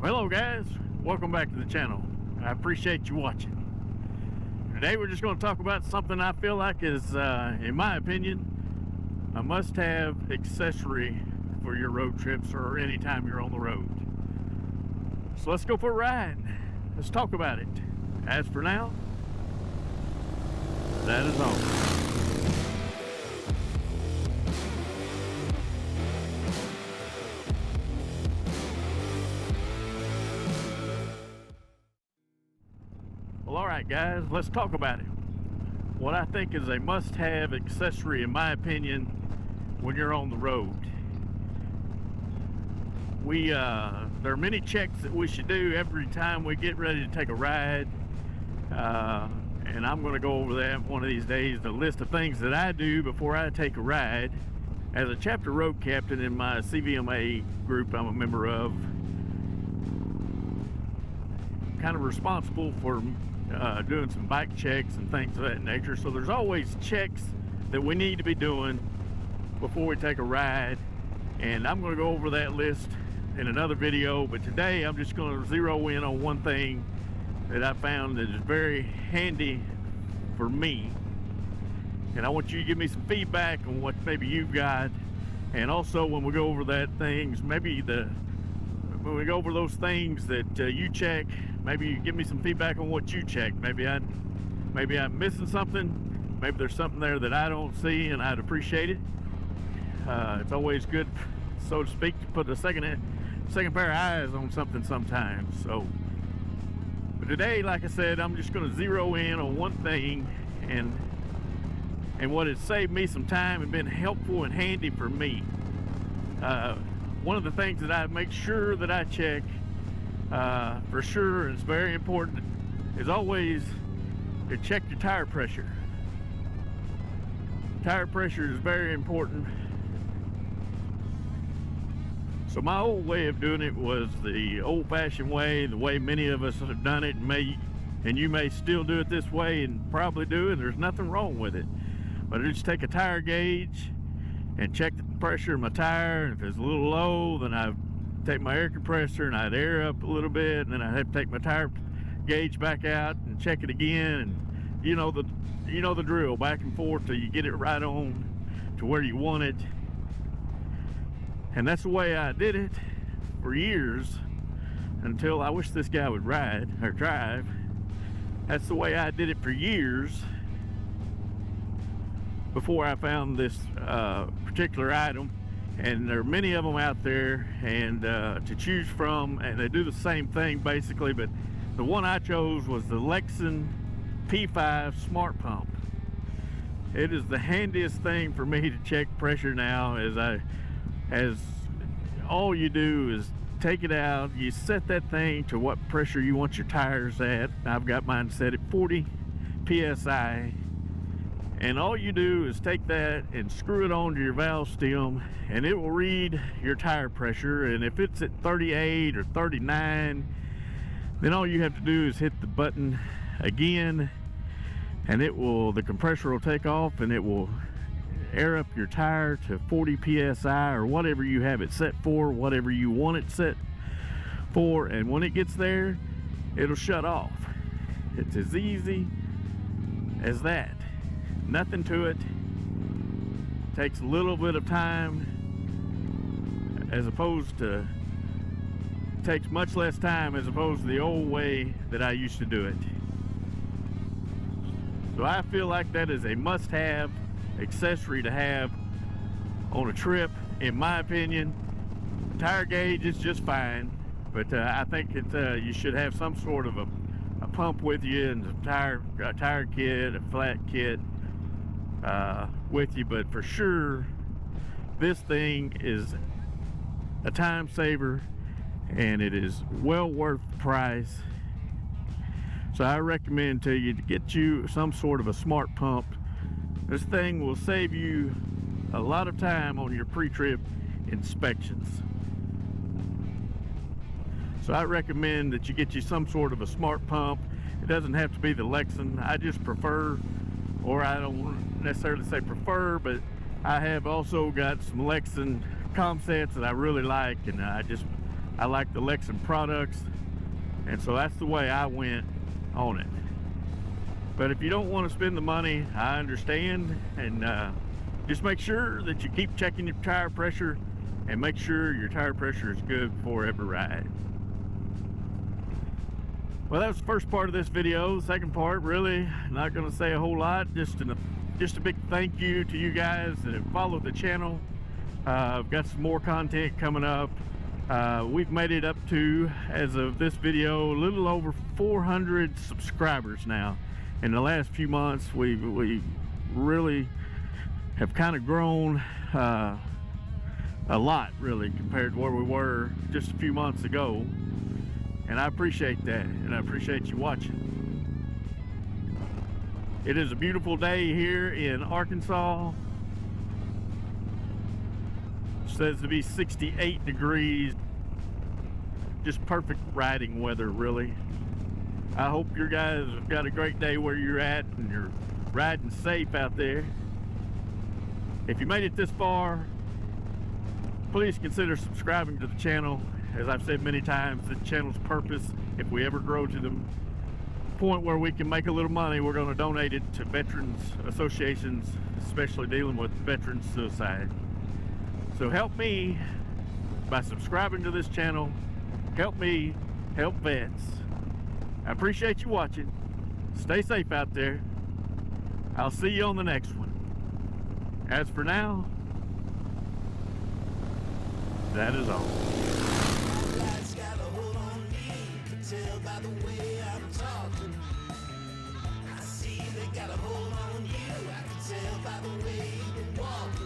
Hello guys, welcome back to the channel. I appreciate you watching. Today we're just going to talk about something I feel like is, in my opinion, a must-have accessory for your road trips or anytime you're on the road. So let's go for a ride. Let's talk about it. As for now, that is all. Well, alright guys, let's talk about it. What I think is a must-have accessory, in my opinion, when you're on the road. There are many checks that we should do every time we get ready to take a ride. And I'm going to go over that one of these days, the list of things that I do before I take a ride. As a chapter road captain in my CVMA group I'm a member of, kind of responsible for doing some bike checks and things of that nature. So there's always checks that we need to be doing before we take a ride, and I'm going to go over that list in another video. But today I'm just going to zero in on one thing that I found that is very handy for me, and I want you to give me some feedback on what maybe you've got. And also, when we go over that things, when we go over those things that you check, maybe you give me some feedback on what you check. Maybe I'm missing something. Maybe there's something there that I don't see, and I'd appreciate it. It's always good, so to speak, to put a second pair of eyes on something sometimes. So, but today, like I said, I'm just going to zero in on one thing, and what has saved me some time and been helpful and handy for me. One of the things that I make sure that I check for sure, and it's very important, is always to check your tire pressure. Tire pressure is very important. So my old way of doing it was the old-fashioned way, the way many of us have done it, and you may still do it this way, and probably do, and there's nothing wrong with it. But I just take a tire gauge and check the pressure of my tire, and if it's a little low, then I take my air compressor and I'd air up a little bit, and then I have to take my tire gauge back out and check it again, and you know the drill, back and forth till you get it right on to where you want it. And that's the way I did it for years, until I wish this guy would ride or drive. That's the way I did it for years before I found this particular item. And there are many of them out there, and to choose from, and they do the same thing basically, but the one I chose was the Lexin P5 smart pump. It is the handiest thing for me to check pressure now, as all you do is take it out, you set that thing to what pressure you want your tires at. I've got mine set at 40 psi. And all you do is take that and screw it onto your valve stem, and it will read your tire pressure. And if it's at 38 or 39, then all you have to do is hit the button again, and the compressor will take off, and it will air up your tire to 40 psi or whatever you have it set for, whatever you want it set for. And when it gets there, it'll shut off. It's as easy as that. Nothing to it. Takes a little bit of time, as opposed to, takes much less time as opposed to the old way that I used to do it. So I feel like that is a must-have accessory to have on a trip, in my opinion. Tire gauge is just fine, but I think you should have some sort of a pump with you, and a tire kit, a flat kit with you. But for sure, this thing is a time saver, and it is well worth the price. So I recommend to you to get you some sort of a smart pump. This thing will save you a lot of time on your pre-trip inspections. So I recommend that you get you some sort of a smart pump. It doesn't have to be the Lexin. I just prefer, or I don't necessarily say prefer, but I have also got some Lexin com sets that I really like, and I just I like the Lexin products, and so that's the way I went on it. But if you don't want to spend the money, I understand, and just make sure that you keep checking your tire pressure and make sure your tire pressure is good before every ride. Well, that was the first part of this video. The second part, really not going to say a whole lot. Just a big thank you to you guys that have followed the channel. I've got some more content coming up. We've made it up to, as of this video, a little over 400 subscribers now. In the last few months, we really have kind of grown a lot, really, compared to where we were just a few months ago. And I appreciate that, and I appreciate you watching. It is a beautiful day here in Arkansas. It says to be 68 degrees. Just perfect riding weather, really. I hope you guys have got a great day where you're at and you're riding safe out there. If you made it this far, please consider subscribing to the channel. As I've said many times, the channel's purpose, if we ever grow to the point where we can make a little money, we're going to donate it to veterans associations, especially dealing with veteran suicide. So help me by subscribing to this channel. Help me help vets. I appreciate you watching. Stay safe out there. I'll see you on the next one. As for now, that is all. Tell by the way I'm talking. I see they got a hold on you. I can tell by the way you're walking.